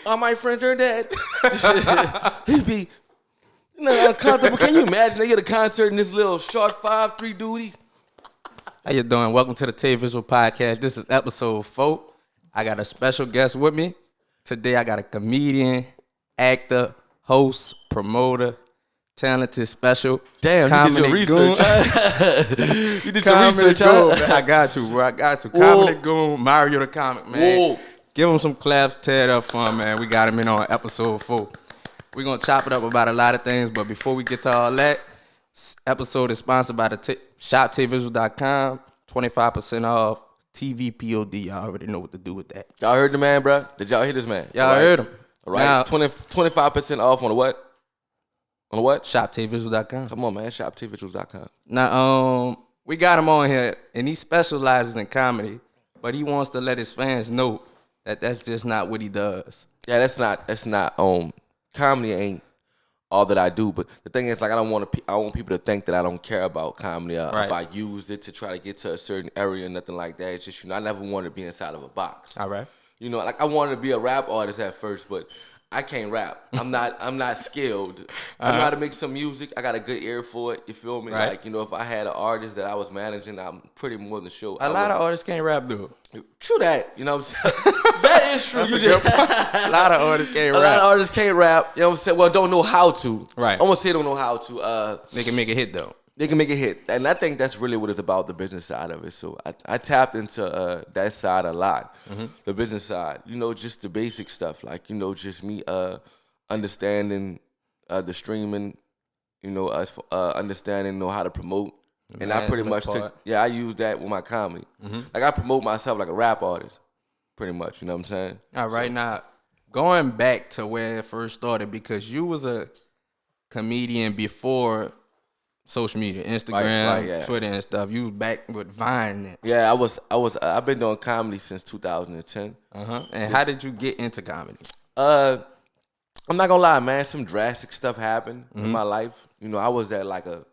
all my friends are dead. He'd be, uncomfortable. Can you imagine they get a concert in this little short 5'3" duty? How you doing? Welcome to the TaeVi Visuals podcast. This is episode 4. I got a special guest with me. Today I got a comedian, actor, host, promoter, talented special. Damn, comedy you did your research. You did your research, man. I got to, bro. I got to. Comedy Goon, MARIODACOMIC, man. Whoa. Give him some claps, tear it up for him, man. We got him in on episode 4. We're going to chop it up about a lot of things, but before we get to all that, this episode is sponsored by the shop TaeViuals.com. 25% off. TaeVi Pod. Y'all already know what to do with that. Y'all heard the man, bro? Did y'all hear this man? Y'all heard him. All right. Now, 25% off on the what? On the what? Shop TaeViuals.com. Come on, man. Shop TaeViuals.com. Now, we got him on here, and he specializes in comedy, but he wants to let his fans know that that's just not what he does. Yeah, that's not. Comedy ain't all that I do, but the thing is, like, I want people to think that I don't care about comedy. Right. If I used it to try to get to a certain area, nothing like that. It's just, I never wanted to be inside of a box. All right. Like, I wanted to be a rap artist at first, but I can't rap. I'm not skilled. I know how to make some music. I got a good ear for it. You feel me? Right. Like, if I had an artist that I was managing, I'm pretty more than sure. A lot of artists can't rap, though. True that. You know what I'm saying? That is true. A lot of artists can't rap. A lot of artists can't rap. You know what I'm saying? Well, don't know how to. Right. I'm going to say don't know how to. They can make a hit, though. They can make a hit. And I think that's really what it's about, the business side of it. So I tapped into that side a lot, the business side. Just the basic stuff. Like, just me understanding the streaming, understanding, how to promote. And I pretty much I use that with my comedy. Like, I promote myself like a rap artist, pretty much. You know what I'm saying? All right. Now, going back to where it first started, because you was a comedian before social media, Instagram, Twitter and stuff. You was back with Vine. Yeah, I've been doing comedy since 2010. And how did you get into comedy? I'm not gonna lie, man. Some drastic stuff happened in my life. I was at like a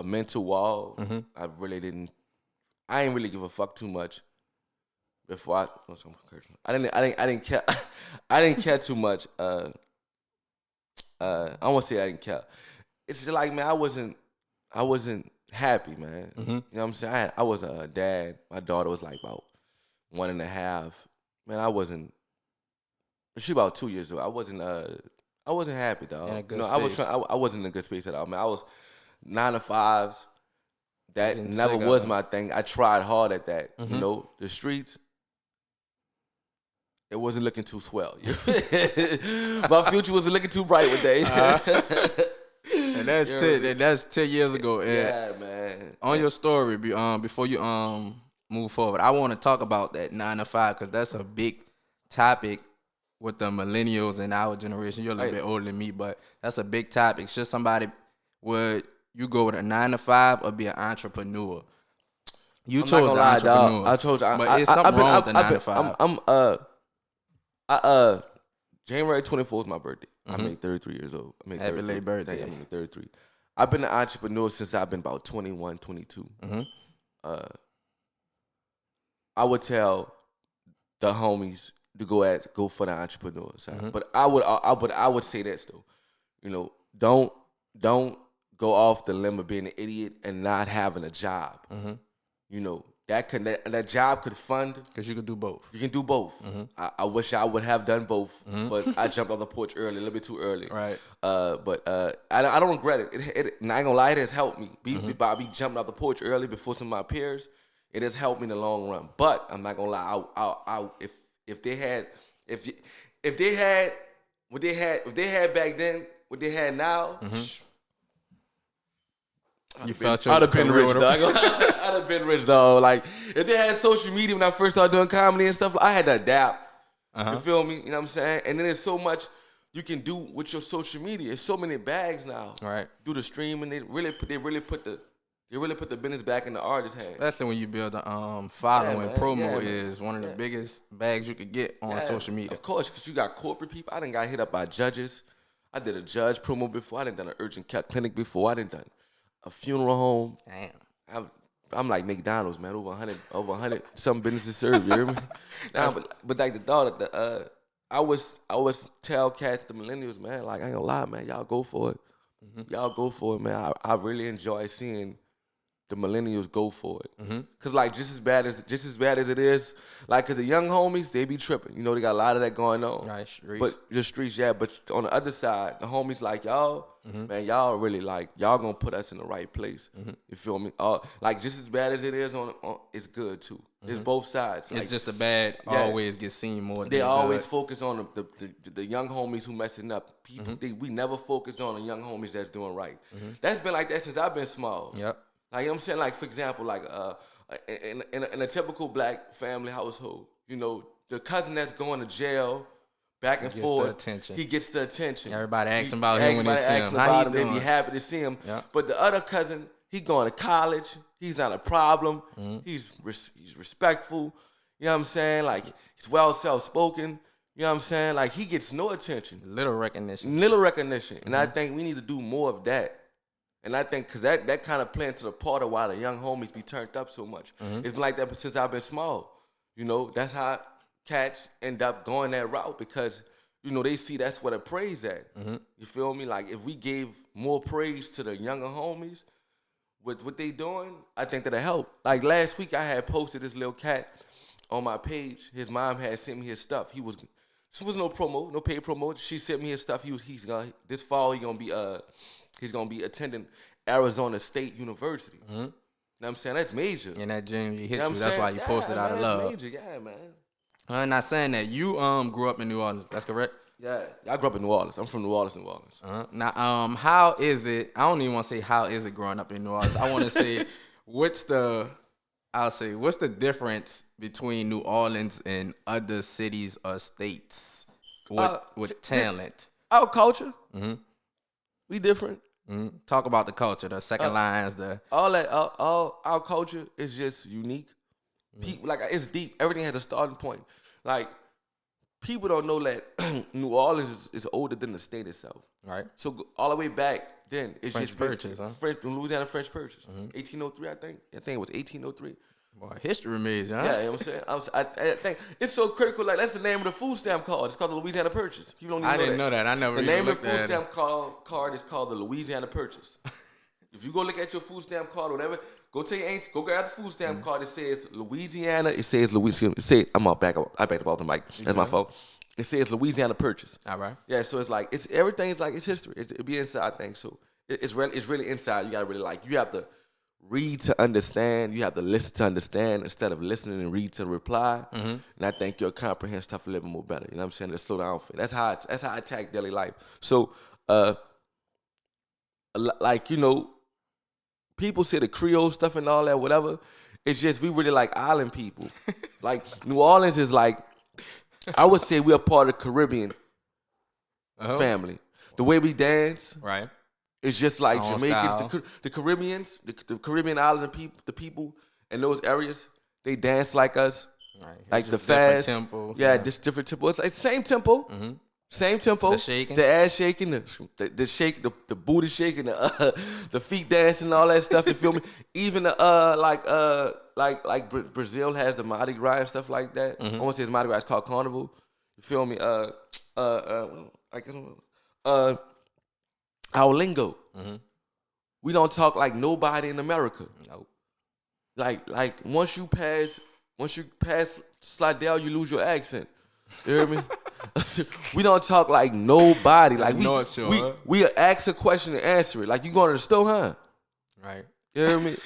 mental wall. I didn't really give a fuck too much before I didn't care too much. I don't want to say I didn't care. It's just like, man, I wasn't happy, man. You know what I'm saying? I was a dad. My daughter was like about 1.5. Man, I wasn't. She about 2 years old. I wasn't happy, dog. I wasn't in a good space at all, man. I was 9 to 5s. That never was my thing. I tried hard at that. The streets. It wasn't looking too swell. My future wasn't looking too bright with that. And that's 10 years ago. Yeah, man. On your story, before you move forward, I want to talk about that 9 to 5 because that's a big topic with the millennials and our generation. You're a little bit older than me, but that's a big topic. Should somebody, would you go with a 9 to 5 or be an entrepreneur? You chose the entrepreneur. Dog. I told you. But it's something wrong with the 9 to 5. January 24th is my birthday. I made 33 years old. Happy late birthday. I made 33. I've been an entrepreneur since I've been about 21, 22. I would tell the homies to go for the entrepreneur side. But I would say this though. Don't go off the limb of being an idiot and not having a job. That job could fund, because you could do both. You can do both. I wish I would have done both, but I jumped off the porch early, a little bit too early. Right. But I don't regret it. I ain't gonna lie, it has helped me. By me jumping off the porch early before some of my peers, it has helped me in the long run. But I'm not gonna lie. If they had what they had back then, what they had now. I'd have been rich, dog. I'd have been rich, dog. Like, if they had social media when I first started doing comedy and stuff, I had to adapt. You feel me? You know what I'm saying? And then there's so much you can do with your social media. There's so many bags now. Right. Do the streaming. They really put the business back in the artist's hands. Especially when you build a following. Promo is one of the biggest bags you could get on social media. Of course, because you got corporate people. I done got hit up by judges. I did a judge promo before. I done done an urgent care clinic before. I done done a funeral home. Damn. I'm like McDonald's, man. Over 100 some businesses served. You hear me? Nah, but like the thought of I always tell cats, the millennials, man, like I ain't gonna lie, man, y'all go for it. Y'all go for it, man. I really enjoy seeing the millennials go for it. Cause like just as bad as it is, like cause the young homies, they be tripping. You know, they got a lot of that going on. Right, streets. But the streets, yeah. But on the other side, the homies like y'all, man, y'all really like y'all gonna put us in the right place. You feel me? Like just as bad as it is on it's good too. It's both sides. It's like, just the bad always get seen more. They always focus on the young homies who messing up. People, we never focus on the young homies that's doing right. That's been like that since I've been small. Yep. Like, you know what I'm saying? Like, for example, like in a typical black family household, you know, the cousin that's going to jail back and forth, he gets the attention. Everybody asks about him when they see him. How he doing? They be happy to see him. Yep. But the other cousin, he going to college. He's not a problem. He's respectful. You know what I'm saying? Like, he's well self-spoken. You know what I'm saying? Like, he gets no attention. Little recognition. And I think we need to do more of that. And I think because that kind of play into the part of why the young homies be turned up so much. It's been like that since I've been small. You know, that's how cats end up going that route because, you know, they see that's where the praise at. You feel me? Like, if we gave more praise to the younger homies with what they doing, I think that'll help. Like, last week I had posted this little cat on my page. His mom had sent me his stuff. This was no promo, no paid promo. She sent me his stuff. This fall he's gonna be attending Arizona State University. You know what I'm saying? That's major. And that genuinely hit you. That's why you posted out of love. That's major, yeah, man. I'm not saying that. You grew up in New Orleans. That's correct? Yeah, I grew up in New Orleans. I'm from New Orleans, New Orleans. Now, how is it? I don't even want to say how is it growing up in New Orleans. I want to say what's the difference between New Orleans and other cities or states with talent? Our culture. We different. Talk about the culture, the second lines, all our culture is just unique. People, like, it's deep. Everything has a starting point. Like, people don't know that New Orleans is older than the state itself. Right. So all the way back then, it's French just Purchase, Louisiana French Purchase, 1803, I think. I think it was 1803. Boy, history major, huh? Yeah, you know what I'm saying? I think it's so critical. Like, that's the name of the food stamp card. It's called the Louisiana Purchase. People don't even didn't know that. I never even even looked The name at of the food stamp card is called the Louisiana Purchase. If you go look at your food stamp card or whatever, go to your auntie, go grab the food stamp card. It says Louisiana. It says Louisiana. I backed up off the mic. That's my fault. It says Louisiana Purchase. All right. Yeah, so it's like everything is like it's history. It be inside things. So it's really inside. You gotta really you have to read to understand. You have to listen to understand instead of listening and read to reply. And I think you'll comprehend stuff a little bit more better. You know what I'm saying? To slow down for it. That's how I attack daily life. So like, you know, people say the Creole stuff and all that, whatever. It's just we really like island people. Like, New Orleans is like, I would say we're part of the Caribbean family. The way we dance, right? It's just like Jamaicans, the Caribbeans, the Caribbean island people, the people in those areas, they dance like us. Right. Like the fast tempo. Yeah, this different tempo. It's like same tempo. Same tempo. The shaking. The ass shaking, the shake, the booty shaking, the feet dancing and all that stuff, you feel me? Even the like Brazil has the Mardi Gras and stuff like that. I want to say it's Mardi Gras, it's called Carnival. You feel me? Our lingo. We don't talk like nobody in America. Nope. Like once you pass Slidell, you lose your accent. You hear me? We don't talk like nobody. Like we ask a question and answer it. Like, you going to the store, huh? Right. You hear me?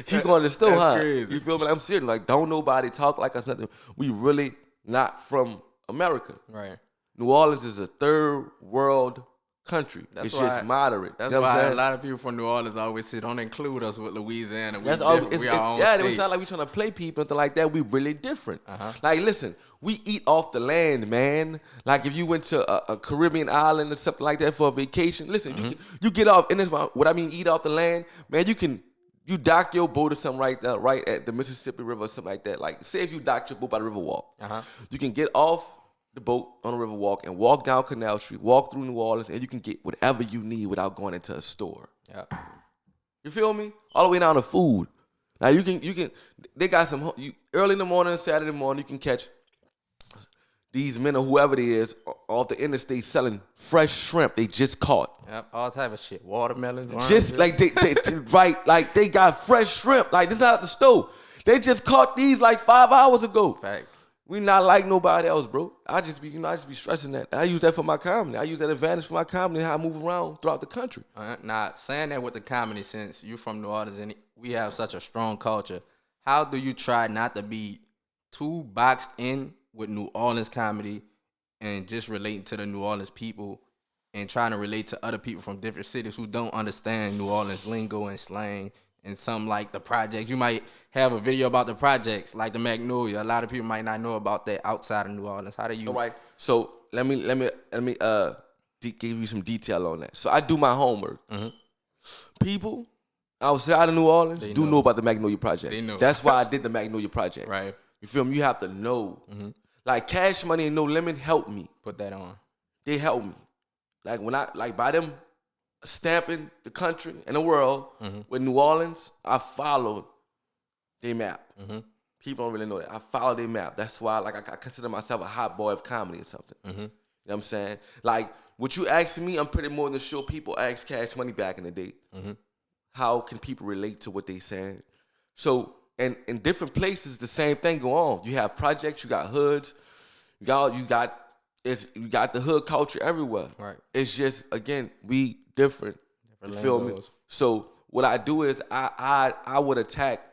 You going to the store, huh? Crazy. You feel me? I'm serious. Like, don't nobody talk like us. Nothing. We really not from America. Right. New Orleans is a third world country. It's just moderate. That's why a lot of people from New Orleans always say, don't include us with Louisiana. We our own state. It's not like we trying to play people, nothing like that. We really different. Like, listen, we eat off the land, man. Like, if you went to a Caribbean island or something like that for a vacation, listen, you get off, and this what I mean, eat off the land, man. You dock your boat or something right there, right at the Mississippi River or something like that. Like, say if you docked your boat by the Riverwalk, you can get off the boat on the Riverwalk and walk down Canal Street, walk through New Orleans, and you can get whatever you need without going into a store. Yeah. You feel me? All the way down to food. Now you can. They got some. Early in the morning, Saturday morning, you can catch these men or whoever it is off the interstate selling fresh shrimp they just caught. Yep, all type of shit. Watermelons, just like they right, like they got fresh shrimp. Like this out of the stove. They just caught these like 5 hours ago. Fact. We not like nobody else, bro. I just be stressing that. I use that for my comedy. I use that advantage for my comedy and how I move around throughout the country. Now, saying that with the comedy, since you from New Orleans and we have such a strong culture, how do you try not to be too boxed in with New Orleans comedy and just relating to the New Orleans people and trying to relate to other people from different cities who don't understand New Orleans lingo and slang and something like the projects? You might have a video about the projects like the Magnolia. A lot of people might not know about that outside of New Orleans. How do you? All right. So let me give you some detail on that. So I do my homework. Mm-hmm. People outside of New Orleans know about the Magnolia Project. They know. That's why I did the Magnolia Project. Right. You feel me? You have to know. Mm-hmm. Like Cash Money and No Limit helped me. Put that on. They helped me. Like when by them stamping the country and the world with New Orleans, I followed their map. Mm-hmm. People don't really know that. I follow their map. That's why I consider myself a hot boy of comedy or something. Mm-hmm. You know what I'm saying? Like what you asking me, I'm pretty more than sure people asked Cash Money back in the day. Mm-hmm. How can people relate to what they saying? So and in different places, the same thing go on. You have projects, you got hoods, you got the hood culture everywhere. Right. It's just again, we different you feel me? So what I do is I would attack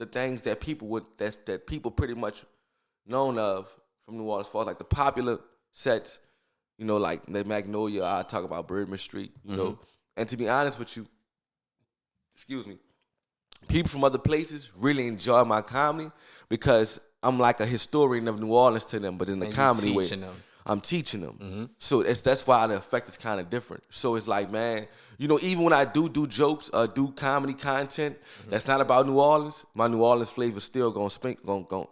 the things that people that people pretty much known of from New Orleans, as far as like the popular sets, you know, like the Magnolia. I talk about Birdman Street, you know. And to be honest with you, excuse me, people from other places really enjoy my comedy because I'm like a historian of New Orleans to them, but in the comedy way. I'm teaching them. Mm-hmm. So that's why the effect is kind of different. So it's like, man, you know, even when I do jokes or do comedy content that's not about New Orleans, my New Orleans flavor still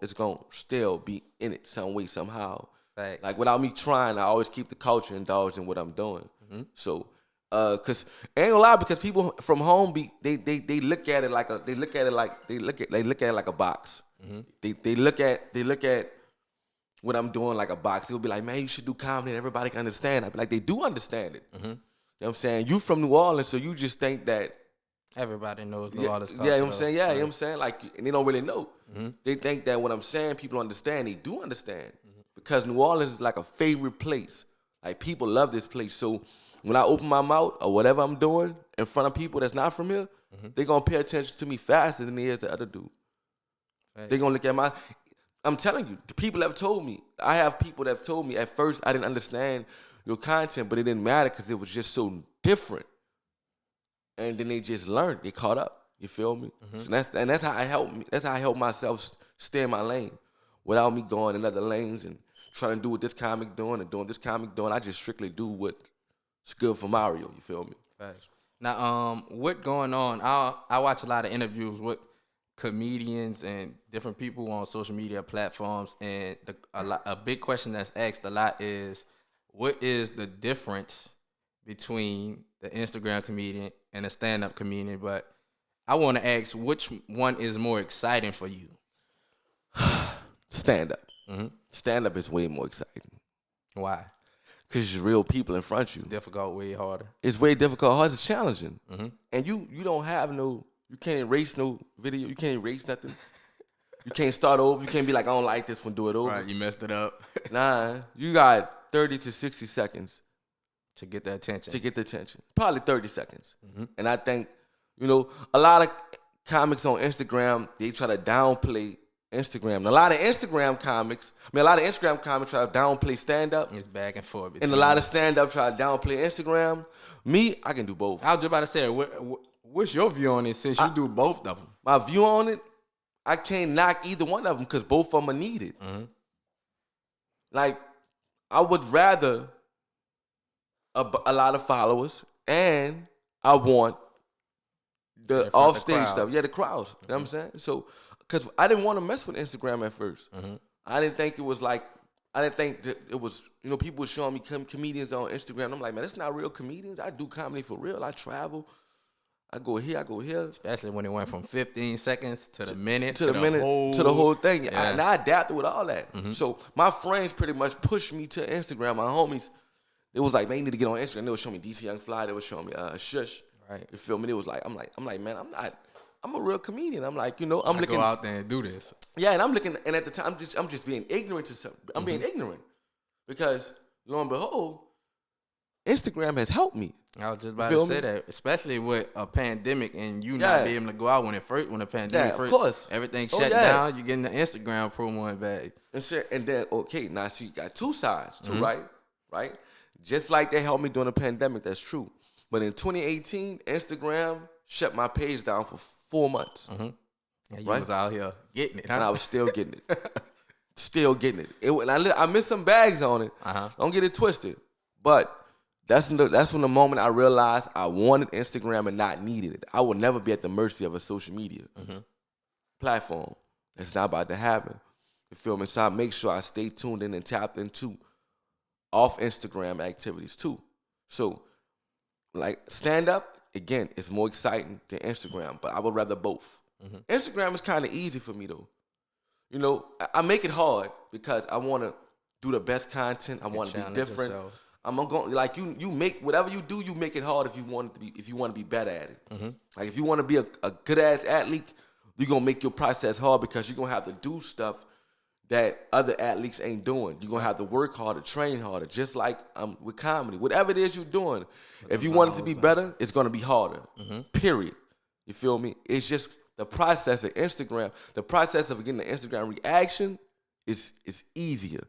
it's gonna still be in it some way, somehow. Thanks. Like without me trying, I always keep the culture indulged in what I'm doing. Mm-hmm. So cause ain't gonna lie, because people from home they look at it like a box. Mm-hmm. They look at what I'm doing like a box. They'll be like, man, you should do comedy and everybody can understand. I'd be like, they do understand it. Mm-hmm. You know what I'm saying? You from New Orleans, so you just think that everybody knows New Orleans culture. Yeah, you know what I'm saying? Yeah, right. You know what I'm saying? Like, and they don't really know. Mm-hmm. They think that what I'm saying, people understand. They do understand. Mm-hmm. Because New Orleans is like a favorite place. Like, people love this place. So when I open my mouth or whatever I'm doing in front of people that's not from here, they're going to pay attention to me faster than they is the other dude. Right. They're going to look at I'm telling you, the people have told me. I have people that have told me at first I didn't understand your content, but it didn't matter because it was just so different. And then they just learned. They caught up. You feel me? Mm-hmm. So that's how I help me. That's how I help myself stay in my lane without me going in other lanes and trying to do what this comic doing and doing this comic doing. I just strictly do what's good for Mario. You feel me? Thanks. Now, what going on? I watch a lot of interviews with comedians and different people on social media platforms, and a big question that's asked a lot is, what is the difference between the Instagram comedian and a stand-up comedian? But I want to ask, which one is more exciting for you? Stand-up. Mm-hmm. Stand-up is way more exciting. Why? Because it's real people in front of you. It's difficult, way harder. It's way difficult, hard, it's challenging. Mm-hmm. And you don't have you can't erase no video. You can't erase nothing. You can't start over. You can't be like, I don't like this one, do it over. Right, you messed it up. Nah, you got 30 to 60 seconds. To get the attention. Probably 30 seconds. Mm-hmm. And I think, you know, a lot of comics on Instagram, they try to downplay Instagram. And a lot of Instagram comics try to downplay stand-up. It's back and forth. And a lot of stand-up try to downplay Instagram. Me, I can do both. I was just about to say, what's your view on it since you do both of them? My view on it, I can't knock either one of them because both of them are needed. Mm-hmm. Like, I would rather a lot of followers, and I want the off-stage stuff. Yeah, the crowds. Mm-hmm. You know what I'm saying? So, because I didn't want to mess with Instagram at first. Mm-hmm. I didn't think that it was, you know, people were showing me comedians on Instagram. I'm like, man, that's not real comedians. I do comedy for real. I travel. I go here, I go here. Especially when it went from 15 seconds to the minute to the whole thing. Yeah. And I adapted with all that. So my friends pretty much pushed me to Instagram. My homies, it was like, man, you need to get on Instagram. They would show me DC Young Fly. They would show me Shush. Right. You feel me? It was like, I'm like, man, I'm a real comedian. I'm like, I'm looking. Go out there and do this. Yeah, and I'm looking, and at the time, I'm just being ignorant to something. I'm being ignorant because lo and behold, Instagram has helped me. I was just about to say that, especially with a pandemic and you not being able to go out when the pandemic first, of course, everything shut down. You getting the Instagram promo back. And then okay, now see, you got two sides too, right? Just like they helped me during the pandemic, that's true. But in 2018, Instagram shut my page down for 4 months. And you was out here getting it, huh? And I was still getting it. Still getting it. I missed some bags on it. Don't get it twisted. But that's when the moment I realized I wanted Instagram and not needed it. I will never be at the mercy of a social media platform. That's not about to happen. You feel me? So I make sure I stay tuned in and tapped into off Instagram activities too. So, like stand up, again, it's more exciting than Instagram, but I would rather both. Instagram is kind of easy for me though. I make it hard because I want to do the best content. I want to be different. Yourself. I'm going like you make whatever you do, you make it hard if you want to be better at it. Like if you want to be a good ass athlete, you're gonna make your process hard because you're gonna have to do stuff that other athletes ain't doing. You're gonna have to work harder, train harder, just like with comedy. Whatever it is you're doing, if you want it to be better, it's gonna be harder. Period. You feel me? It's just the process of Instagram. The process of getting the Instagram reaction is easier.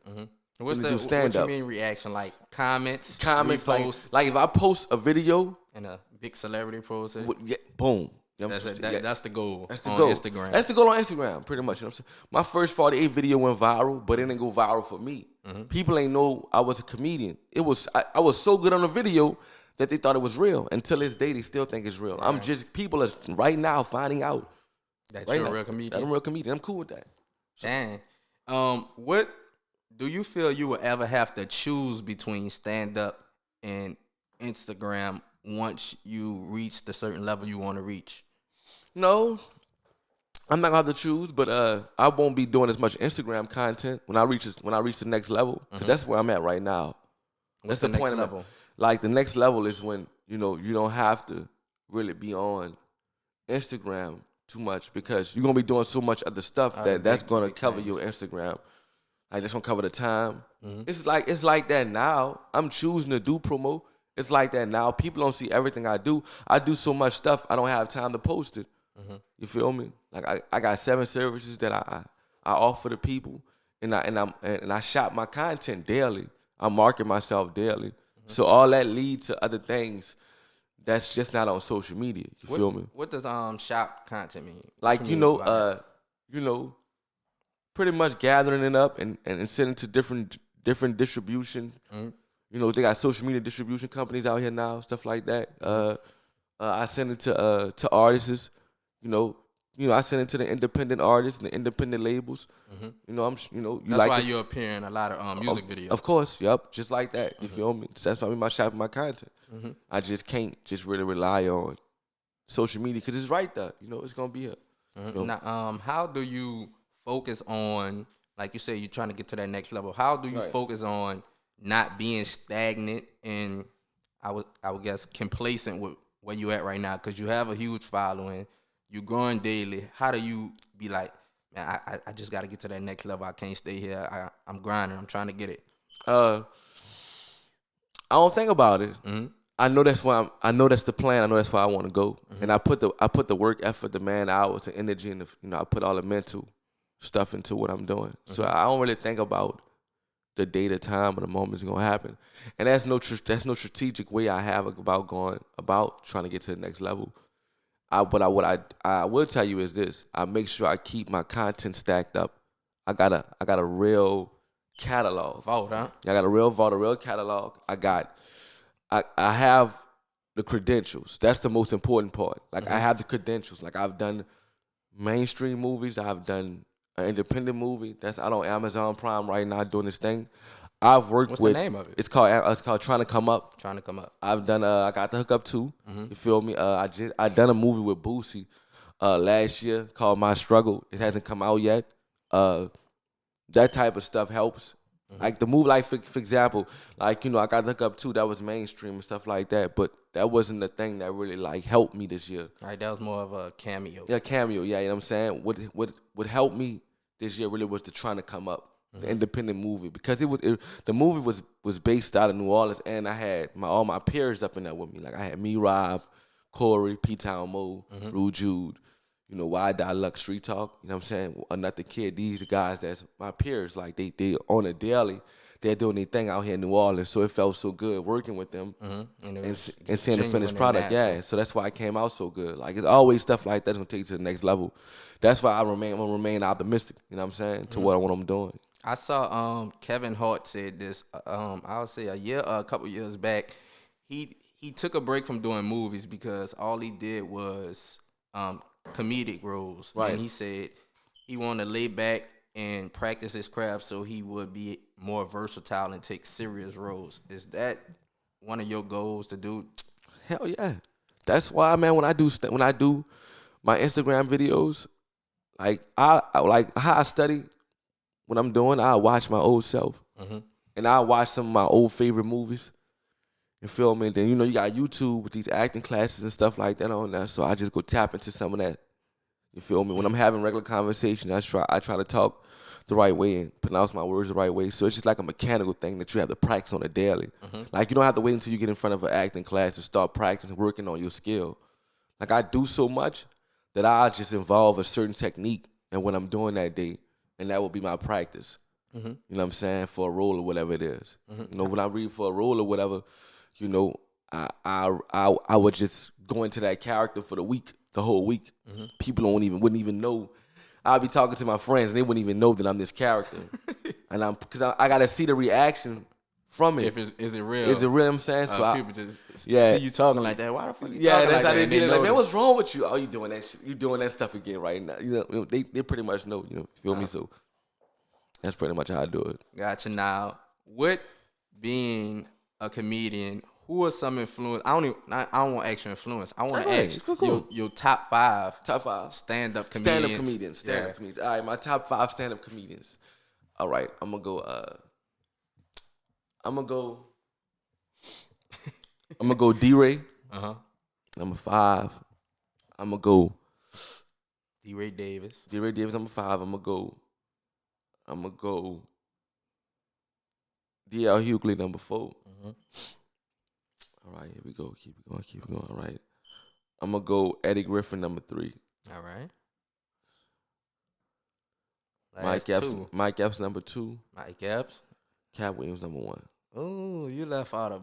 What you mean reaction? Like comments, reposts? Like if I post a video and a big celebrity post it, boom. That's the goal. That's the goal. Instagram. That's the goal on Instagram, pretty much. You know what I'm saying? My first 48 video went viral, but it didn't go viral for me. People ain't know I was a comedian. I was so good on the video that they thought it was real. Until this day, they still think it's real. Right. People are right now finding out that you're a real comedian. I'm a real comedian. I'm cool with that. So. Dang. What do you feel you will ever have to choose between stand up and Instagram once you reach the certain level you want to reach? No, I'm not gonna have to choose, but I won't be doing as much Instagram content when I reach the next level, because that's where I'm at right now. What's the point level? Like the next level is when you don't have to really be on Instagram too much because you're gonna be doing so much other stuff that's gonna cover your Instagram. Like that's gonna cover the time. It's like that now. I'm choosing to do promo. It's like that now. People don't see everything I do. I do so much stuff I don't have time to post it. You feel me? Like I got 7 services that I offer to people, and I shop my content daily. I market myself daily. So all that leads to other things that's just not on social media. You feel me? What does shop content mean? Like pretty much gathering it up and sending to different distribution. They got social media distribution companies out here now, stuff like that. I send it to artists. I send it to the independent artists and the independent labels. That's why you appear in a lot of music videos. Of course, yep, just like that. You feel me? That's why I'm shopping my content. I just can't just really rely on social media because it's right there. It's gonna be here. Now, how do you focus on, like you say, you're trying to get to that next level? How do you focus on not being stagnant and I would guess complacent with where you at right now? Because you have a huge following, you're growing daily. How do you be like, man, I just got to get to that next level. I can't stay here. I'm grinding. I'm trying to get it. I don't think about it. I know that's why I know that's the plan. I know that's why I want to go. And I put the work effort, the man hours, the energy, and I put all the mental stuff into what I'm doing. So I don't really think about the day, the time, or the moment is gonna happen. And that's no strategic way I have about trying to get to the next level. What I will tell you is this: I make sure I keep my content stacked up. I got a real catalog. Vault, huh? I got a real vault, a real catalog. I have the credentials. That's the most important part. Like I have the credentials. Like I've done mainstream movies. I've done an independent movie that's out on Amazon Prime right now doing this thing. I've worked What's with. The name of it? It's called Trying to Come Up. Trying to Come Up. I've done. I got the hookup too. You feel me? I done a movie with Boosie last year called My Struggle. It hasn't come out yet. That type of stuff helps. Like the movie, like for example, like I got the hookup too. That was mainstream and stuff like that. But that wasn't the thing that really like helped me this year. Right, that was more of a cameo. Yeah, cameo. Yeah, you know what I'm saying. What helped me this year really was the Trying to Come Up, the independent movie, because the movie was based out of New Orleans, and I had all my peers up in there with me. Like I had me, Rob, Corey, P Town Mo, Rue Jude, Why Die Luck, Street Talk. You know what I'm saying? Another Kid. These are guys that's my peers. Like they on a daily. They're doing their thing out here in New Orleans, so it felt so good working with them and seeing the finished product. Yeah, so that's why it came out so good. Like it's always stuff like that's gonna take you to the next level. That's why I'm gonna remain optimistic. You know what I'm saying? To what I'm doing. I saw Kevin Hart said this. I would say a couple years back. He took a break from doing movies because all he did was comedic roles. Right. And he said he wanted to lay back and practice his craft so he would be more versatile and take serious roles. Is that one of your goals to do? Hell yeah. That's why, man, when I do my Instagram videos, like I like how I study what I'm doing, I watch my old self. And I watch some of my old favorite movies. You feel me? And then you got YouTube with these acting classes and stuff like that on there. So I just go tap into some of that. You feel me? When I'm having regular conversation, I try to talk the right way and pronounce my words the right way. So it's just like a mechanical thing that you have to practice on a daily. Like you don't have to wait until you get in front of an acting class to start practicing, working on your skill. Like I do so much that I just involve a certain technique in what I'm doing that day, and that will be my practice. You know what I'm saying? For a role or whatever it is. When I read for a role or whatever, I would just go into that character for the whole week. People wouldn't even know. I'll be talking to my friends and they wouldn't even know that I'm this character. And because I gotta see the reaction from it. Is it real? Is it real? I'm saying so. People just see you talking like that. Why the fuck you talking that's like how that? they be like, man, what's wrong with you? Oh, you doing that shit? You doing that stuff again right now? They pretty much know. Feel me? So that's pretty much how I do it. Gotcha. Now, with being a comedian, who are some influence? I don't want to ask your influence. I want to ask your top five stand-up comedians. Stand-up comedians. All right, my top 5 stand-up comedians. All right, I'm gonna go D-Ray. Number 5. I'm gonna go D-Ray Davis. D-Ray Davis, number 5. I'm gonna go D.L. Hughley, number 4. All right, here we go. Keep it going. All right. I'm going to go Eddie Griffin, number 3. All right. Mike Epps, number 2. Mike Epps. Cat Williams, number 1. Oh, you left out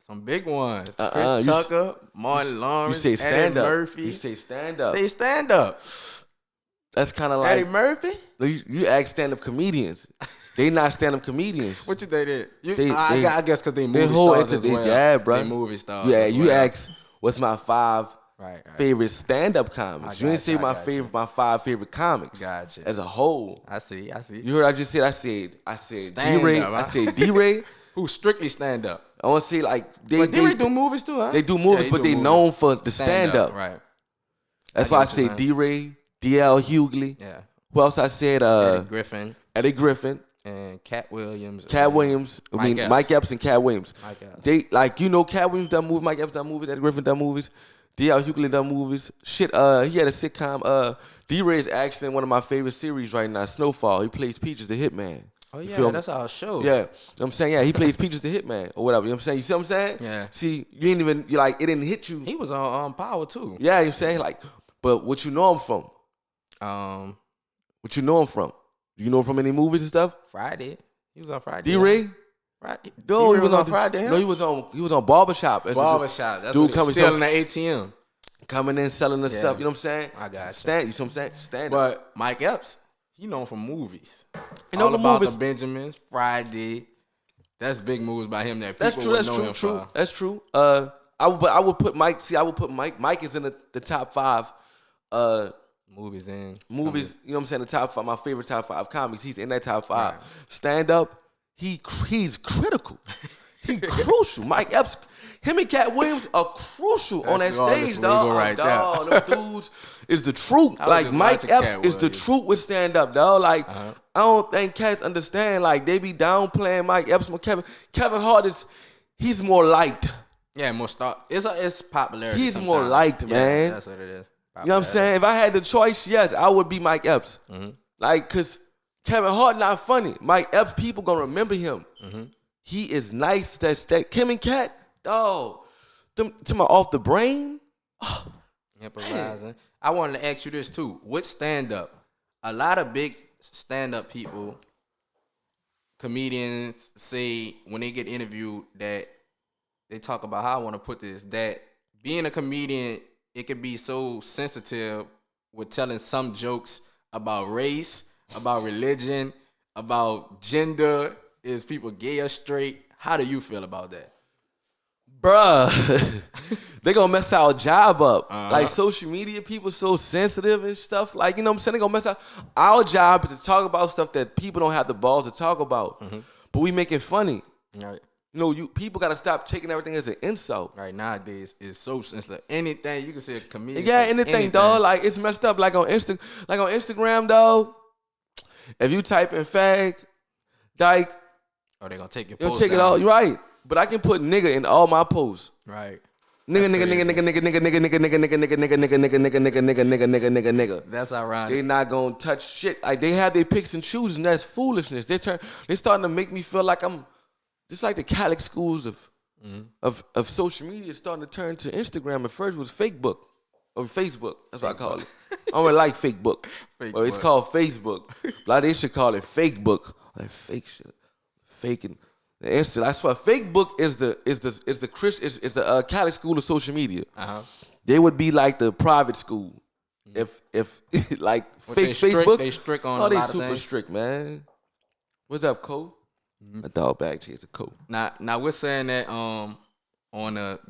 some big ones. Chris Tucker, Martin Lawrence, you say stand Eddie up. Murphy. You say stand up. They stand up. That's kind of like Eddie Murphy. You ask stand-up comedians. They not stand-up comedians. What they did? I guess because they movie stars as well. Yeah, bro. They movie stars. Yeah, you ask what's my 5 right. favorite stand-up comics. You didn't say my 5 favorite comics. Gotcha. As a whole. I see. You heard? I said D-Ray. I said D-Ray. Who strictly stand up? I want to say like they do movies too, huh? They do movies, but they known for the stand-up. Right. That's why I say D-Ray, D.L. Hughley. Yeah. Who else I said? Eddie Griffin. And Cat Williams. Mike Epps and Cat Williams. Mike Epps. They Cat Williams done movies, Mike Epps done movies, Eddie Griffin done movies, D.L. Hughley done movies. Shit, he had a sitcom. D-Ray is actually in one of my favorite series right now, Snowfall. He plays Peaches the Hitman. Oh yeah, that's our show. Yeah, you know what I'm saying, he plays Peaches the Hitman or whatever. You know what I'm saying? You see what I'm saying? Yeah. See, you ain't even it didn't hit you. He was on Power too. Yeah, you know what I'm saying? Like, but what you know him from? What you know him from? Do you know him from any movies and stuff? Friday. He was on Friday. D-Ray? Friday. No, he was on Friday. No, he was on Barbershop. Barbershop. That's dude what coming stealing the ATM. Coming in, selling the stuff. You know what I'm saying? I got you. You know what I'm saying? Stand but up. Mike Epps, he known from movies. All about movies. the Benjamins, Friday. That's big moves by him that people That's would know him true. for. That's true. I would put Mike. See, I would put Mike. Mike is in the top 5. Movies. You know what I'm saying? The top 5. My favorite top 5 comics. He's in that top 5. Right. Stand up. he's critical. He crucial. Mike Epps, him and Cat Williams are crucial on that stage, dog. Right dog, them dudes is the truth. Like Mike Epps is the truth with stand up, dog. Like I don't think cats understand. Like they be downplaying Mike Epps. Kevin Hart he's more liked. Yeah, more star. It's popularity. He's sometimes. more liked, man. Yeah, that's what it is. You know what I'm saying? If I had the choice, yes, I would be Mike Epps. Like, cause Kevin Hart not funny. Mike Epps, people gonna remember him. He is nice. That Kim and Cat, dog. Them to my off the brain. Improvising. I wanted to ask you this too. With stand up, a lot of big stand up people, comedians say when they get interviewed that they talk about how I want to put this, that being a comedian, it could be so sensitive with telling some jokes about race, about religion, about gender. Is people gay or straight? How do you feel about that? Bruh, they gonna mess our job up. Like social media people so sensitive and stuff. Like, you know what I'm saying? They gonna mess up. Our job is to talk about stuff that people don't have the balls to talk about. But we make it funny. Right. You know, people gotta stop taking everything as an insult. Right, nowadays it's so sensitive. Anything you can say a comedian. Yeah, anything, dog. Like it's messed up. Like on Instagram, dog. If you type in fag, like, oh, they gonna take your you'll post take down. it all. You're right. But I can put nigga in all my posts. Right. Nigga. That's ironic. They not gonna touch shit. Like they have their picks and choose, and that's foolishness. They starting to make me feel like I'm just like the Catholic schools of social media starting to turn to Instagram. At first it was Facebook or Facebook. That's what I call it. I don't really like fake book. But it's called Facebook. Like they should call it fake book. Like fake shit. Faking. The instant. That's why fake book is the Catholic school of social media. They would be like the private school. If like fake Facebook, they strict on. Oh, they super strict, man. What's up, Co? My dog bag chase a Co. Now we're saying that on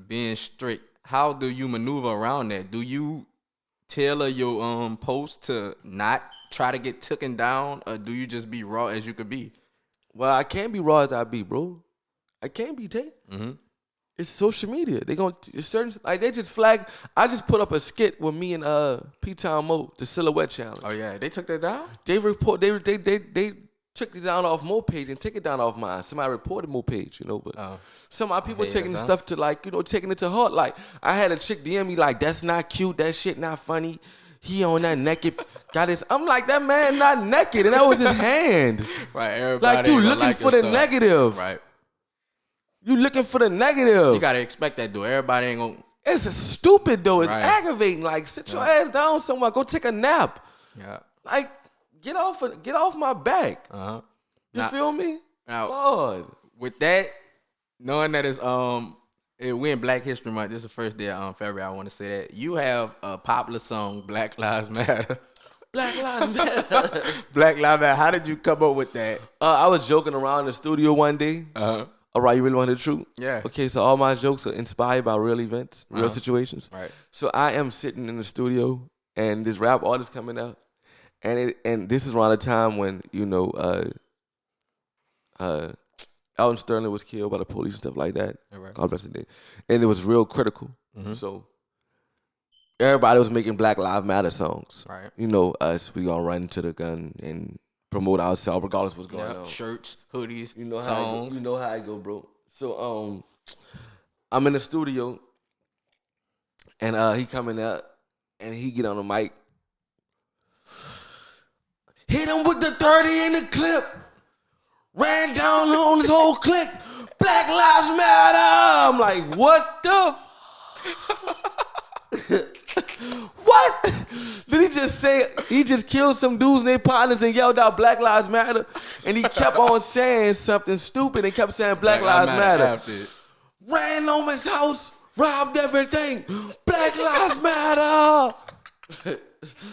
being strict. How do you maneuver around that? Do you tailor your post to not try to get taken down, or do you just be raw as you could be? Well, I can't be raw as I be, bro. I can't be Tay. It's social media. They gonna certain like they just flag. I just put up a skit with me and P-Town Mo, the Silhouette Challenge. Oh yeah, they took that down. They took it down off Mo page and take it down off mine. Somebody reported Mo page, you know, but some of my people taking the stuff to like, you know, taking it to heart. Like I had a chick DM me like, "That's not cute. That shit not funny. He on that naked, got his." I'm like, that man not naked, and that was his hand. Right, everybody. Like you looking for the negative. Right. You looking for the negative. You gotta expect that, though. Everybody ain't gonna. It's stupid though. It's aggravating. Like sit your ass down somewhere. Go take a nap. Yeah. Like get off my back. You feel me? Now, Lord. with that, knowing that it's we in Black History Month. This is the first day of February. I want to say that you have a popular song, "Black Lives Matter." Black Lives Matter. Black Lives Matter. How did you come up with that? I was joking around in the studio one day. All right, you really want the truth? Yeah. Okay, so all my jokes are inspired by real events, real situations. Right. So I am sitting in the studio, and this rap artist coming out, and this is around the time when Elton Sterling was killed by the police and stuff like that. Right. God bless the day. And it was real critical. So everybody was making Black Lives Matter songs. Right. You know, us, we gonna run to the gun and promote ourselves regardless of what's going on. Shirts, hoodies, You know how songs. you know how I go, bro. So I'm in the studio and he coming out and he get on the mic. Hit him with the 30 in the clip. Ran down on his whole clique. Black Lives Matter. I'm like, what the what? Did he just say he just killed some dudes and their partners and yelled out Black Lives Matter? And he kept on saying something stupid and kept saying Black Lives Matter. Ran on his house, robbed everything. Black Lives Matter.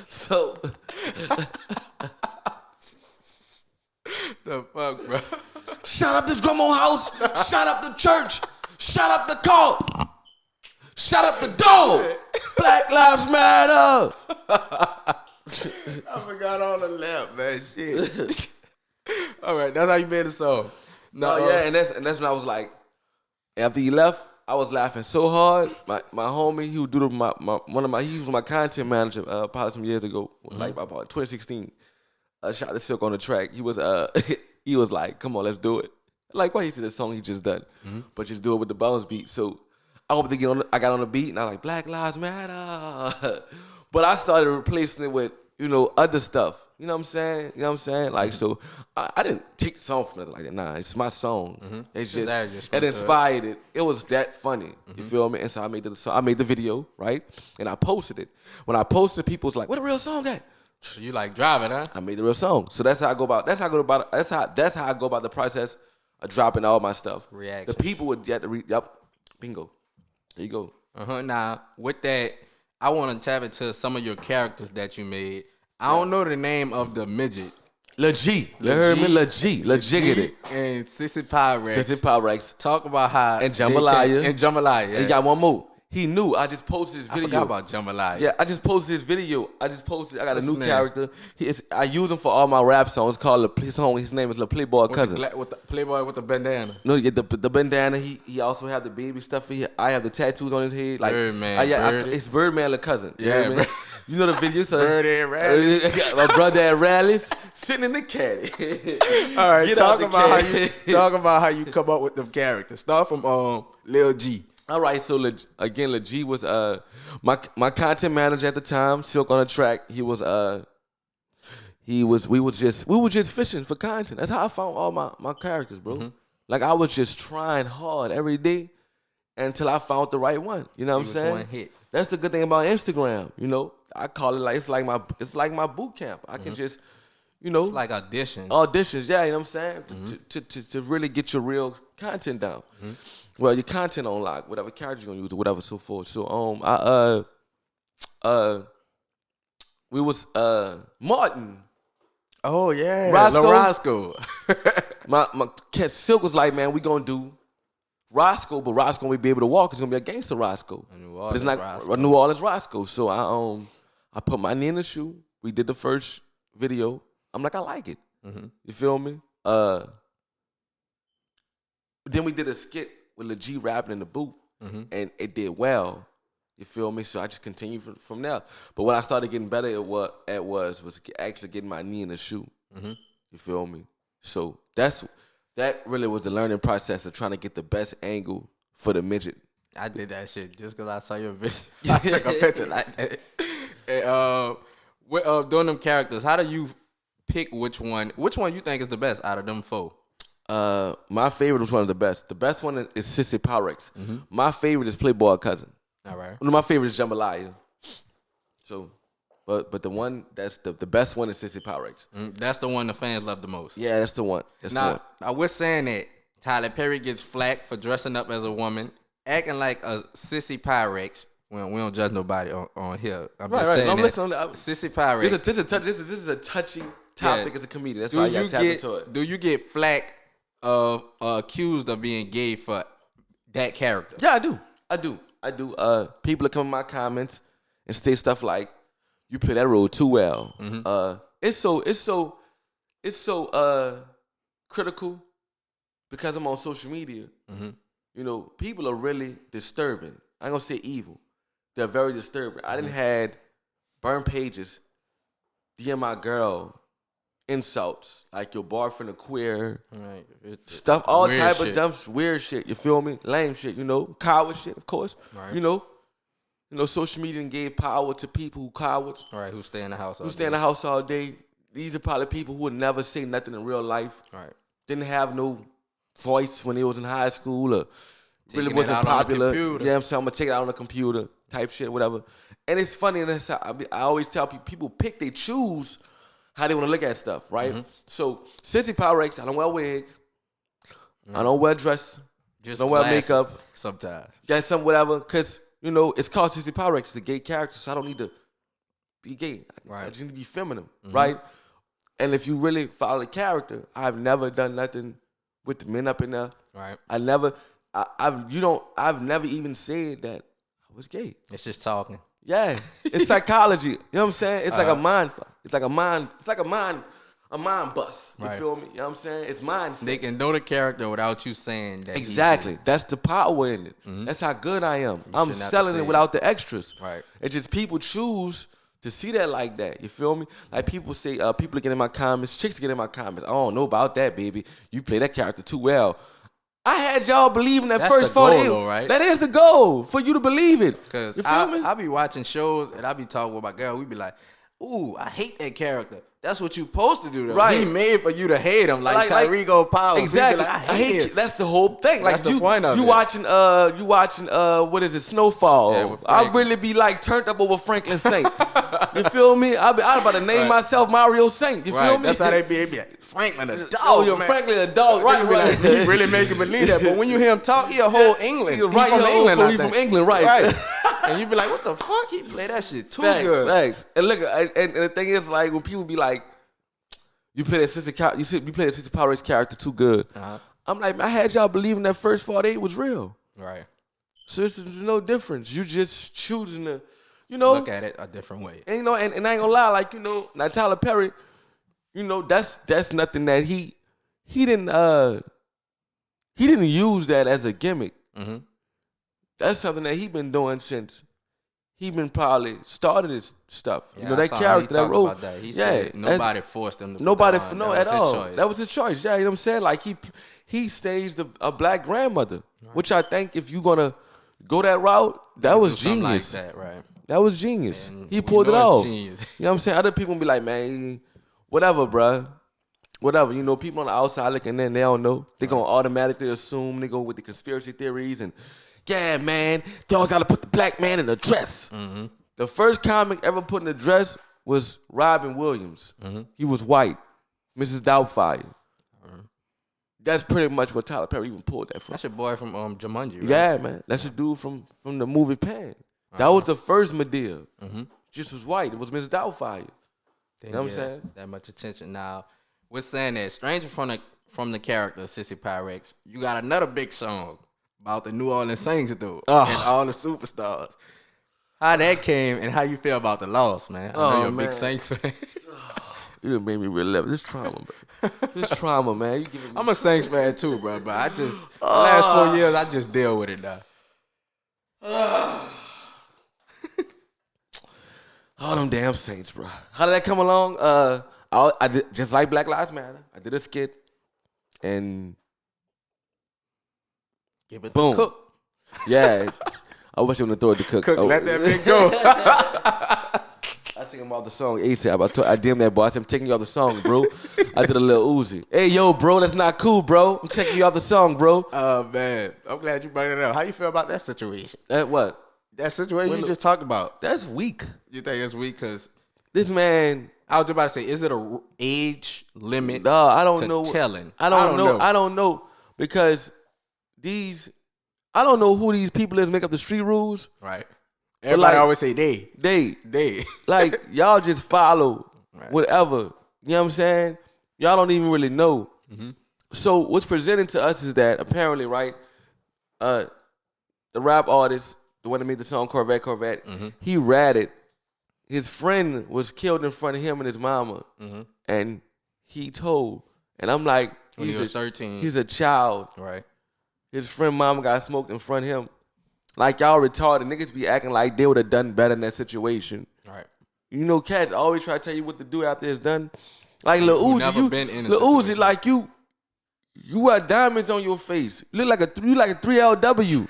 So The fuck, bro? shut up this grandma house. Shut up the church. Shut up the car. Shut up the door. Black Lives Matter. I forgot all the lap, man. Shit. All right, that's how you made the song. No, yeah, and that's when I was like, after he left, I was laughing so hard. My homie, he would do he was my content manager probably some years ago, like about 2016. Shot the Silk on the track. He was he was like, come on, let's do it. Like, why he said the song he just done, but just do it with the bounce beat. So I hope I got on the beat and I was like, Black Lives Matter. But I started replacing it with, other stuff. You know what I'm saying? Like, so I didn't take the song from it like that. Nah, it's my song. It's just it inspired it. It was that funny. You feel me? And so I made the video, right? And I posted it. When I posted, people was like, "What a real song at?" You like drive it, huh? I made the real song. So that's how I go about. That's how I go about the process of dropping all my stuff. Reactions. The people would get bingo. There you go. Now with that, I want to tap into some of your characters that you made. I don't know the name of the midget. Legit. You heard me? Legit. And Sissy Pyrex. Pyrex. Talk about how. And Jambalaya. Yeah. And he got one more. He knew. I just posted his video. I forgot about Jambalaya. Yeah, I just posted his video. I got a new character. I use him for all my rap songs. His name is the Playboy Cousin. With the Playboy with the bandana. No, yeah, the bandana. He also have the baby stuff. I have the tattoos on his head. Like Birdman. It's Birdman, the cousin. Yeah, you know the video. So Birdman Rallies. My brother at Rallies sitting in the caddy. All right, talk about how you come up with them characters. Start from Lil G. All right, so again, Lil G was my content manager at the time. Silk on the track. We were just fishing for content. That's how I found all my characters, bro. Like I was just trying hard every day until I found the right one. You know what I'm saying? One hit. That's the good thing about Instagram. I call it like it's like my boot camp. I can just, it's like auditions. Auditions, yeah. You know what I'm saying? To really get your real content down. Well, your content on lock, whatever character you're gonna use or whatever, so forth. So we was Martin. Oh yeah, Roscoe. my Silk was like, man, we gonna do Roscoe, but Roscoe we be able to walk. It's gonna be a gangster Roscoe. But it's not a New Orleans Roscoe. So I put my knee in the shoe. We did the first video. I'm like, I like it. You feel me? Then we did a skit with Lil G rapping in the booth, and it did well. You feel me? So I just continued from there. But when I started getting better at was actually getting my knee in the shoe. You feel me? So that really was the learning process of trying to get the best angle for the midget. I did that shit just because I saw your video. I took a picture like that. And, with doing them characters, how do you pick which one you think is the best out of them four? My favorite was one of the best. The best one is Sissy Pyrex. My favorite is Playboy Cousin. All right. One of my favorites is Jambalaya. So, but the one that's the best one is Sissy Pyrex. That's the one the fans love the most. Yeah, that's the one. Now we're saying that Tyler Perry gets flack for dressing up as a woman, acting like a Sissy Pyrex. We don't judge nobody on here. I'm just saying that. Sissy Pyrex. This is a touchy topic as a comedian. That's why I tap into it. Do you get flack of accused of being gay for that character? Yeah, I do. People that come in my comments and say stuff like, "You play that role too well." It's so critical because I'm on social media. People are really disturbing. I ain't gonna say evil. They're very disturbing. I didn't had burn pages, DM my girl, insults like your boyfriend a queer, stuff, all type of dumb weird shit. You feel me? Lame shit. Coward shit, of course. Right. Social media gave power to people who cowards. All right, who stay in the house all day. Who stay in the house all day. These are probably people who would never say nothing in real life. Right. Didn't have no voice when they was in high school or really wasn't popular. Yeah, I'm saying I'm gonna take it out on the computer type shit, whatever. And it's funny, and I always tell people pick, they choose how they want to look at stuff, right? So Sissy Pyrex, I don't wear wig, I don't wear dress, just don't wear makeup. Sometimes. Yeah, some whatever, because it's called Sissy Pyrex. It's a gay character, so I don't need to be gay. I just need to be feminine, right? And if you really follow the character, I've never done nothing with the men up in there. Right. I've never even said that I was gay. It's just talking. Yeah. It's psychology. You know what I'm saying? It's like a mind fuck. It's like a mind a mind bust. You Right. feel me? You know what I'm saying? It's mindset. They can know the character without you saying that. Exactly. That's the power in it. That's how good I am. I'm shouldn't have to selling say it without the extras. Right. It's just people choose to see that like that. You feel me? Like people say, people get in my comments, chicks get in my comments. I don't know about that, baby. You play that character too well. I had y'all believing that That's first the goal, 48. though, right? That is the goal, for you to believe it. Because you feel me? I be watching shows and I be talking with my girl. We be like, ooh, I hate that character. That's what you supposed to do, though. Right. He made for you to hate him, like Tyrigo Powers. Exactly. Like, I hate him. That's the whole thing. Like That's the point of it. You watching what is it, Snowfall. Yeah, I really be like turned up over Franklin Saint. You feel me? I about to name myself Mario Saint. You feel me? That's how they be. They be like, Franklin a dog, Oh, yo, man. Franklin a dog. Right, right. He really make you believe that. But when you hear him talk, he a whole England. He right, from England, I He think. from England, right. Right. And you be like, what the fuck? He play that shit too good. Facts. And look, and the thing is, like, when people be like, you play that Sister Power Race character too good. I'm like, I had y'all believing that first 48 was real. Right. So there's no difference. You just choosing to, look at it a different way. And and I ain't gonna lie, like, now Tyler Perry, that's nothing that he didn't use that as a gimmick. Mm-hmm. That's something that he been doing since he been probably started his stuff. Yeah, That character, that role. That. He said nobody forced him to put nobody that on. no That at was his all. choice. That was his choice. Yeah, you know what I'm saying? Like he staged a black grandmother, which I think if you gonna go that route, that was genius. Like that, right? That was genius. And He pulled it off. Genius. You know what I'm saying? Other people be like, man, whatever, bruh. Whatever. People on the outside looking in, they don't know. They gonna automatically assume. They go with the conspiracy theories and, yeah, man, they always gotta put the black man in a dress. Mm-hmm. The first comic ever put in a dress was Robin Williams. Mm-hmm. He was white. Mrs. Doubtfire. That's pretty much what Tyler Perry even pulled that from. That's your boy from Jumanji, right? Yeah, man. That's a dude from the movie Pan. That was the first Medea. Just was white. It was Mrs. Doubtfire. You know what I'm saying? That much attention. Now, we're saying that stranger from the character Sissy Pyrex, you got another big song about the New Orleans Saints, dude, and all the superstars. How that came and how you feel about the loss, man. I know you're a big Saints fan. You done made me relive this trauma, bro. This trauma, man. You giving me I'm a Saints fan too, bro. But I just the last 4 years, I just deal with it now. all them damn Saints, bro. How did that come along? I did just like Black Lives Matter. I did a skit, and Give it boom. to Cook. Yeah, I wish you would have thrown it to Cook. Cook, let that big go. I took him off the song ASAP. I DM'd that boy. I said, I'm taking you off the song, bro. I did a little Uzi. Hey, yo, bro, that's not cool, bro. I'm taking you off the song, bro. Oh, man. I'm glad you brought it up. How you feel about that situation? That what? That situation you just talked about. That's weak. You think it's weak? Because This man. I was just about to say, is it a age limit? No, I don't to know. Telling. I don't know. I don't know because I don't know who these people is make up the street rules. Right. Everybody always say they. They. Like, y'all just follow whatever. You know what I'm saying? Y'all don't even really know. Mm-hmm. So what's presented to us is that apparently, right, the rap artist, the one that made the song Corvette, he ratted. His friend was killed in front of him and his mama. Mm-hmm. And he told. And I'm like, when he was 13. He's a child. Right. His friend mama got smoked in front of him. Like, y'all retarded. Niggas be acting like they would have done better in that situation. Right. Cats always try to tell you what to do after it's done. Like, Lil Uzi, like, you got diamonds on your face. You look like a 3LW.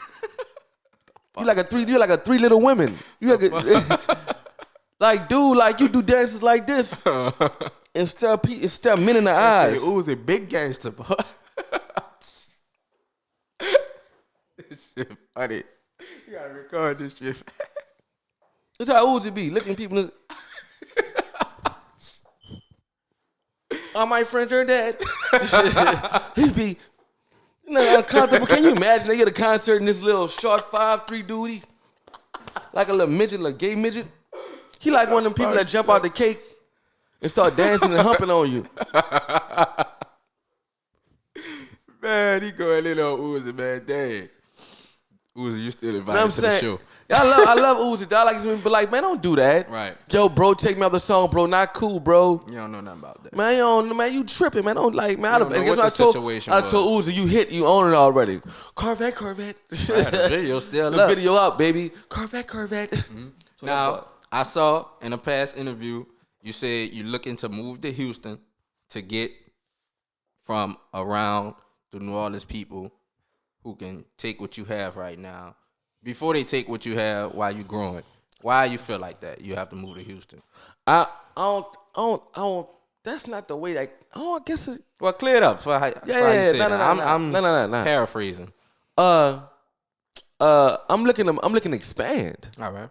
You like a three little women. You like, dude, like, you do dances like this. Instead men in the eyes. Uzi, big gangster, boy. This shit funny. You gotta record this shit. That's how Uzi be. Looking people in all my friends are dead. He be uncomfortable. Can you imagine they get a concert in this little short 5'3" dude? Like a little midget, like gay midget. He like one of them people that jump out the cake and start dancing and humping on you. Man, he going in on Uzi, man. Dang. Uzi, you still invited to the show. Yeah, I love Uzi. I like him, but like, man, don't do that. Right. Yo, bro, take me off the song, bro. Not cool, bro. You don't know nothing about that. Man, you tripping, man. Don't like, man. You don't know what the situation I told Uzi, you own it already. Corvette. Right, the video still the up. video up, baby. Corvette. Mm-hmm. Now, I saw in a past interview, you said you're looking to move to Houston to get from around the New Orleans people who can take what you have right now before they take what you have while you growing. Why you feel like that? You have to move to Houston. I don't. That's not the way that. Oh, I guess it. Well, clear it up for how, I'm paraphrasing. I'm looking to expand. All right.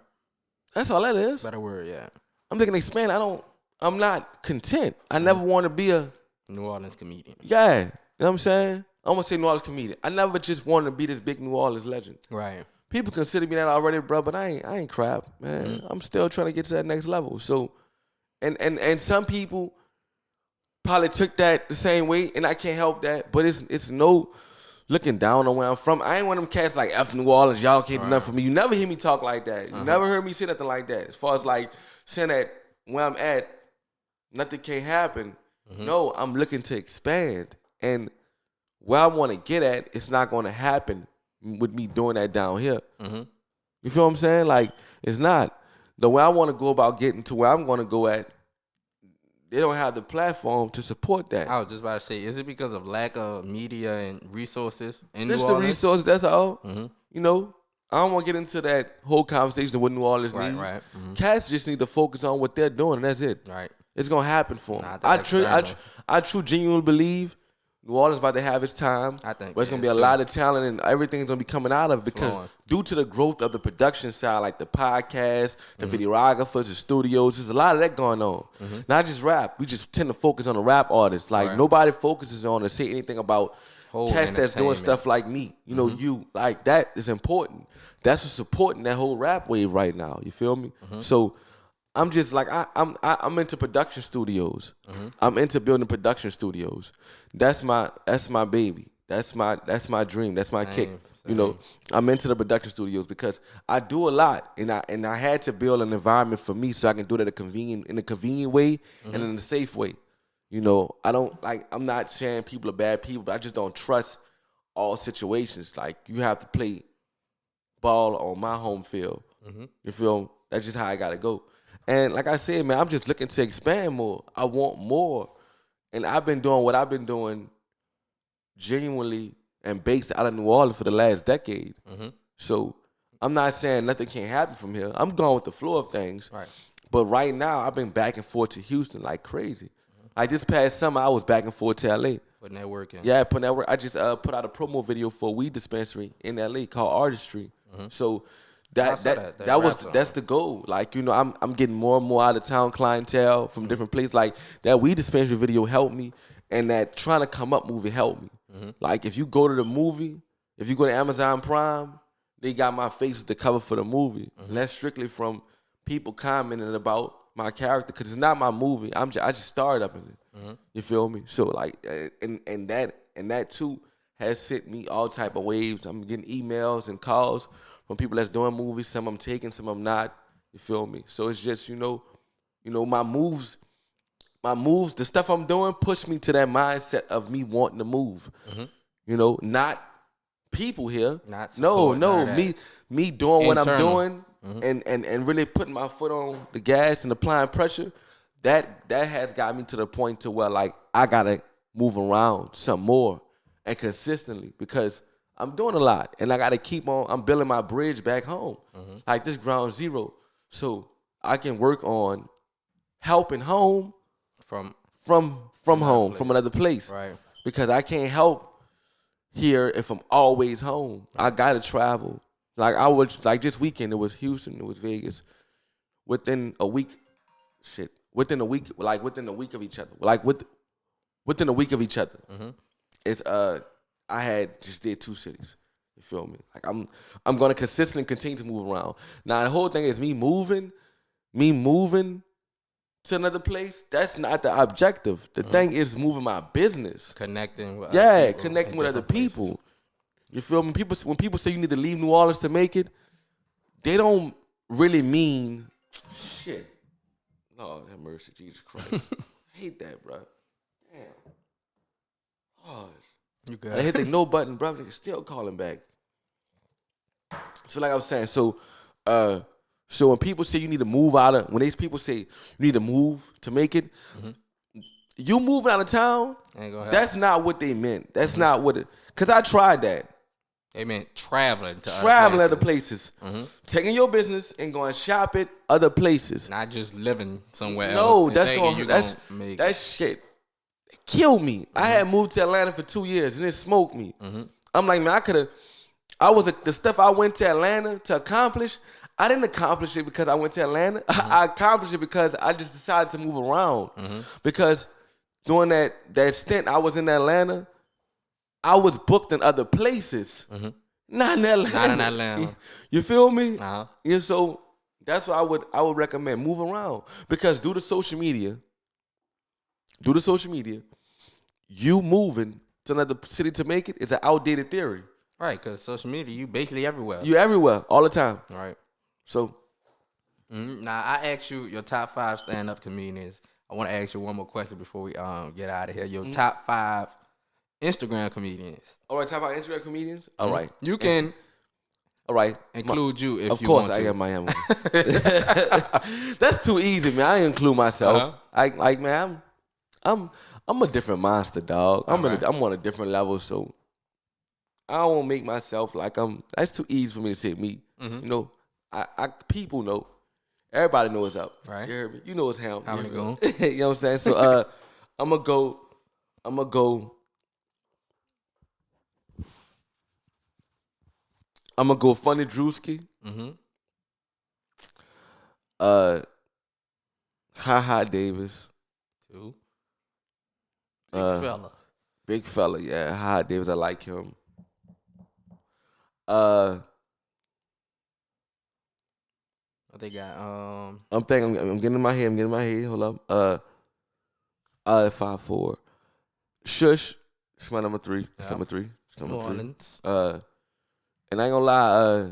That's all that is. Better word, yeah. I'm looking to expand. I'm not content. I never want to be a New Orleans comedian. Yeah. You know what I'm saying? I want to say New Orleans comedian. I never just wanted to be this big New Orleans legend. Right. People consider me that already, bro, but I ain't crap, man. Mm-hmm. I'm still trying to get to that next level. So, and some people probably took that the same way, and I can't help that. But it's no looking down on where I'm from. I ain't one of them cats like F New Orleans. Y'all can't do nothing for me. You never hear me talk like that. You never heard me say nothing like that. As far as like saying that where I'm at, nothing can't happen. Mm-hmm. No, I'm looking to expand. And where I want to get at, it's not going to happen with me doing that down here. Mm-hmm. You feel what I'm saying? Like, it's not. The way I want to go about getting to where I'm going to go at, they don't have the platform to support that. I was just about to say, is it because of lack of media and resources in New Orleans? It's the resources, that's all. Mm-hmm. You know, I don't want to get into that whole conversation of what New Orleans needs. Right. Mm-hmm. Cats just need to focus on what they're doing, and that's it. Right. It's going to happen for them. I truly genuinely believe New Orleans about to have its time. I think. But it's going to be a lot of talent and everything's going to be coming out of it because due to the growth of the production side, like the podcast, the videographers, the studios, there's a lot of that going on. Mm-hmm. Not just rap. We just tend to focus on the rap artists. Like nobody focuses on to say anything about cats that's doing stuff like me. You know, you. Like that is important. That's what's supporting that whole rap wave right now. You feel me? Mm-hmm. So I'm just like I'm into production studios. Mm-hmm. I'm into building production studios. That's my baby. That's my dream. That's my kick. You know, I'm into the production studios because I do a lot, and I had to build an environment for me so I can do it in a convenient way and in a safe way. You know, I'm not saying people are bad people, but I just don't trust all situations. Like you have to play ball on my home field. Mm-hmm. You feel me? That's just how I gotta go. And like I said, man, I'm just looking to expand more. I want more. And I've been doing what I've been doing genuinely and based out of New Orleans for the last decade. Mm-hmm. So I'm not saying nothing can't happen from here. I'm going with the flow of things. Right. But right now, I've been back and forth to Houston like crazy. Mm-hmm. Like this past summer, I was back and forth to LA. Putting that work in. Yeah, putting that work. I just put out a promo video for a weed dispensary in LA called Artistry. Mm-hmm. So that's the goal. Like, you know, I'm getting more and more out of town clientele from different places. Like that weed dispensary video helped me, and that Trying to Come Up movie helped me. Mm-hmm. Like if you go to the movie, if you go to Amazon Prime, they got my face at the cover for the movie. Mm-hmm. And that's strictly from people commenting about my character because it's not my movie. I just starred up in it. Mm-hmm. You feel me? So like, and that too has sent me all type of waves. I'm getting emails and calls from people that's doing movies. Some I'm taking, some I'm not. You feel me? So it's just, you know, my moves, the stuff I'm doing push me to that mindset of me wanting to move. Mm-hmm. You know, not people here. Me doing what I'm doing and really putting my foot on the gas and applying pressure. That has got me to the point to where like I gotta move around some more and consistently because I'm doing a lot, and I got to keep on. I'm building my bridge back home, like this ground zero, so I can work on helping home from home, from another place, right? Because I can't help here if I'm always home. I gotta travel. Like I was like this weekend, it was Houston, it was Vegas. Within a week of each other. Within a week of each other, it's I had just did 2 cities. You feel me? Like I'm gonna consistently continue to move around. Now the whole thing is me moving to another place. That's not the objective. The thing is moving my business, connecting with other people. You feel me? When people say you need to leave New Orleans to make it, they don't really mean shit. Lord have mercy, Jesus Christ. I hate that, bro. Damn. Oh, You good? I hit the no button, bro. Nigga still calling back. So like I was saying, so when people say you need to move out of, when these people say you need to move to make it, you moving out of town, that's not what they meant. That's not what it, because I tried that. They meant traveling to other places. Taking your business and going shop at other places. Not just living somewhere else. No, that shit killed me. I had moved to Atlanta for 2 years and it smoked me. I'm like, man, the stuff I went to Atlanta to accomplish, I didn't accomplish it because I went to Atlanta. I accomplished it because I just decided to move around. Because during that stint I was in Atlanta, I was booked in other places. Not in Atlanta. Not in Atlanta. You feel me? Yeah, so that's what I would recommend. Move around. Because due to social media, you moving to another city to make it is an outdated theory. Right, because social media, you basically everywhere. You everywhere, all the time. Right. So. Now, I asked you your top 5 stand-up comedians. I want to ask you one more question before we get out of here. Your top 5 Instagram comedians. All right, top 5 Instagram comedians? All right. You can include you if you want to. Of course, I am. That's too easy, man. I include myself. Man, I'm a different monster, dog. I'm on a different level, so I don't want to make myself like that's too easy for me to say me. You know, people know. Everybody knows what's up. Right. You heard me? You know it's him. How many go? You know what I'm saying? So I'm gonna go Funny Drewski. Ha Davis. 2. Big fella, yeah. Ha Davis, I like him. What they got? I'm getting in my head. Hold up. 5'4". Shush. It's my number 3. It's number 3. It's number 3. Orleans. And I ain't gonna lie.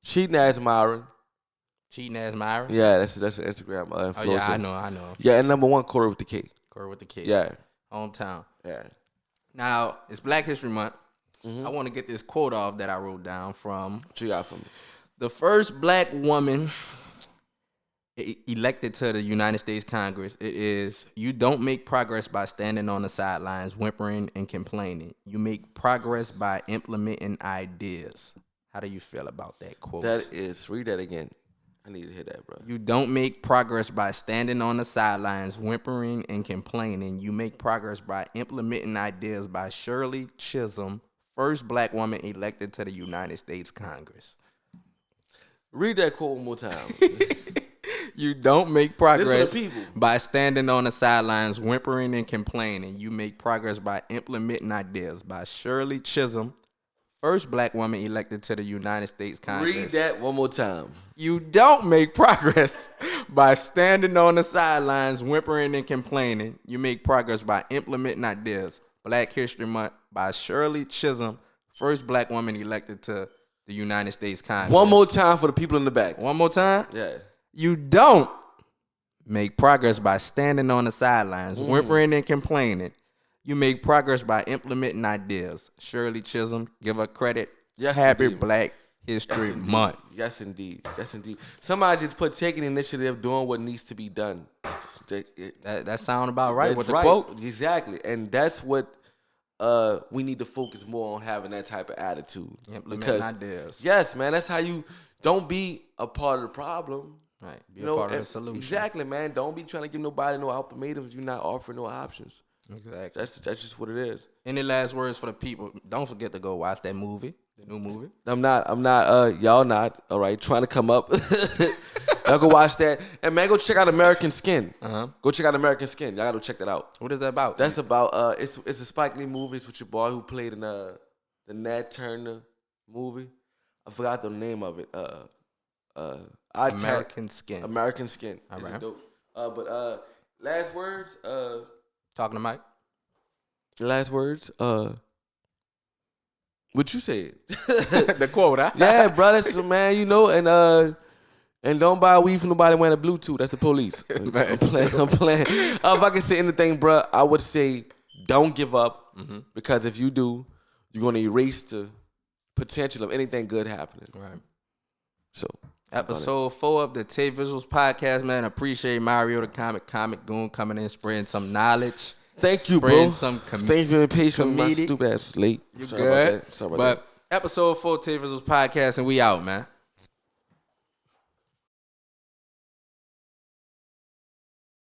Cheating Ass Myron. Yeah, that's an Instagram influencer. Oh yeah, I know. Yeah, and number 1, Corey with the K. Yeah. Hometown. Yeah. Now, it's Black History Month. I want to get this quote off that I wrote down from. What you got for me? The first black woman elected to the United States Congress. It is, you don't make progress by standing on the sidelines, whimpering and complaining. You make progress by implementing ideas. How do you feel about that quote? Read that again. I need to hear that, bro. You don't make progress by standing on the sidelines, whimpering and complaining. You make progress by implementing ideas, by Shirley Chisholm, first black woman elected to the United States Congress. Read that quote one more time. You don't make progress by standing on the sidelines, whimpering and complaining. You make progress by implementing ideas, by Shirley Chisholm, first black woman elected to the United States Congress. Read that one more time. You don't make progress by standing on the sidelines, whimpering and complaining. You make progress by implementing ideas. Black History Month by Shirley Chisholm, first black woman elected to the United States Congress. One more time for the people in the back. One more time? Yeah. You don't make progress by standing on the sidelines, whimpering and complaining. You make progress by implementing ideas. Shirley Chisholm, give her credit. Yes, Happy indeed. Black History Month. Yes, indeed. Yes, indeed. Somebody just put taking initiative, doing what needs to be done. That sound about right with the right. quote. Exactly. And that's what we need to focus more on, having that type of attitude. Implementing ideas. Yes, man. That's how you don't be a part of the problem. Right. Be a part of the solution. Exactly, man. Don't be trying to give nobody no ultimatums. You're not offering no options. Exactly. That's just what it is. Any last words for the people? Don't forget to go watch that movie, the new movie. I'm not, y'all not, all right, trying to come up. Y'all go watch that. And man, go check out American Skin. Go check out American Skin. Y'all gotta check that out. What is that about? That's about, it's a Spike Lee movie. It's with your boy who played in the Nat Turner movie. I forgot the name of it. American Skin. American Skin. All right. It's dope. But last words. Talking to Mike. Last words. What you said? The quote, huh? Yeah, brother. So, man, and don't buy weed from nobody wearing a Bluetooth. That's the police. Man, I'm playing. If I can say anything, bro, I would say don't give up because if you do, you're gonna erase the potential of anything good happening. Right. So. Episode 4 of the TaeVi Visuals podcast, man. Appreciate Mario the Comic Goon coming in, spreading some knowledge. Thank you, bro. Some Thanks for being patient. My stupid ass was late. You Sorry good? about that. Sorry about that. Episode 4 TaeVi Visuals podcast, and we out, man.